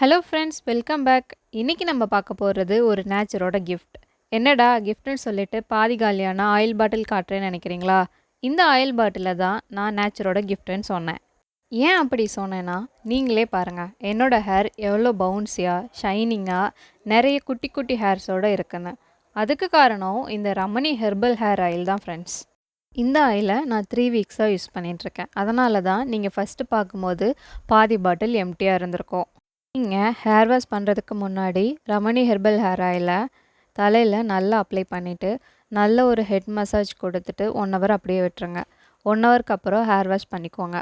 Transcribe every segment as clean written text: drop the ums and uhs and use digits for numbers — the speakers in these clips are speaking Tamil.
Hello friends, welcome back. இன்றைக்கி நம்ம பார்க்க போகிறது ஒரு நேச்சரோட கிஃப்ட். என்னடா கிஃப்ட்னு சொல்லிட்டு பாதி காலியான ஆயில் பாட்டில் காட்டுறேன்னு நினைக்கிறீங்களா? இந்த ஆயில் பாட்டிலில் தான் நான் நேச்சரோட கிஃப்ட்டுன்னு சொன்னேன். ஏன் அப்படி சொன்னேன்னா, நீங்களே பாருங்கள் என்னோடய ஹேர் எவ்வளோ பவுன்ஸியாக ஷைனிங்காக நிறைய குட்டி குட்டி ஹேர்ஸோடு இருக்குன்னு. அதுக்கு காரணம் இந்த ரமணி ஹெர்பல் ஹேர் ஆயில் தான் ஃப்ரெண்ட்ஸ். இந்த ஆயிலை நான் 3 வீக்ஸாக யூஸ் பண்ணிகிட்ருக்கேன். அதனால தான் நீங்கள் ஃபஸ்ட்டு பார்க்கும்போது பாதி பாட்டில் எம்டியாக இருந்திருக்கும். நீங்கள் ஹேர் வாஷ் பண்ணுறதுக்கு முன்னாடி ரமணி ஹெர்பல் ஹேர் ஆயிலை தலையில் நல்லா அப்ளை பண்ணிவிட்டு நல்ல ஒரு ஹெட் மசாஜ் கொடுத்துட்டு 1 ஹவர் அப்படியே விட்டுருங்க. 1 ஹவருக்கு அப்புறம் ஹேர் வாஷ் பண்ணிக்கோங்க.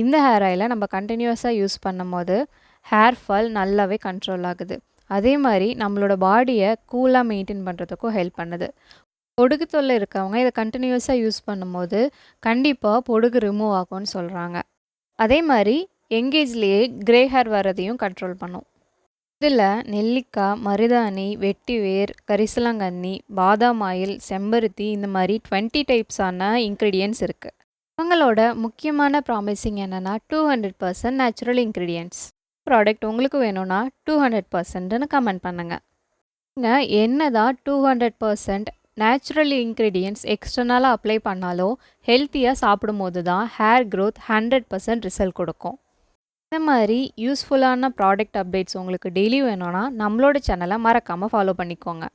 இந்த ஹேர் ஆயிலை நம்ம கண்டினியூஸாக யூஸ் பண்ணும்போது ஹேர் ஃபால் நல்லாவே கண்ட்ரோல் ஆகுது. அதே மாதிரி நம்மளோட பாடியை கூலாக மெயின்டைன் பண்ணுறதுக்கும் ஹெல்ப் பண்ணுது. பொடுகு தொல்லை இருக்கவங்க இதை கண்டினியூஸாக யூஸ் பண்ணும்போது கண்டிப்பாக பொடுகு ரிமூவ் ஆகும்னு சொல்கிறாங்க. அதே மாதிரி எங்கேஜ்லேயே கிரே ஹேர் வரதையும் கண்ட்ரோல் பண்ணும். இதில் நெல்லிக்காய், மருதாணி, வெட்டிவேர், கரிசலாங்கண்ணி, பாதாம் ஆயில், செம்பருத்தி இந்த மாதிரி 20 டைப்ஸான இன்க்ரீடியன்ட்ஸ் இருக்குது. இவங்களோட முக்கியமான ப்ராமிசிங் என்னென்னா 200% நேச்சுரல் இன்க்ரீடியன்ட்ஸ். ப்ராடக்ட் உங்களுக்கு வேணும்னா 200%ன்னு கமெண்ட் பண்ணுங்கள். நீங்கள் என்ன தான் 200% நேச்சுரல் இன்க்ரீடியன்ட்ஸ் எக்ஸ்டர்னலாக அப்ளை பண்ணாலும் ஹெல்த்தியாக சாப்பிடும்போது தான் ஹேர் க்ரோத் 100% ரிசல்ட் கொடுக்கும். இந்த மாதிரி யூஸ்ஃபுல்லான ப்ராடக்ட் அப்டேட்ஸ் உங்களுக்கு டெய்லி வேணும்னா நம்மளோட சேனலை மறக்காமல் ஃபாலோ பண்ணிக்கோங்க.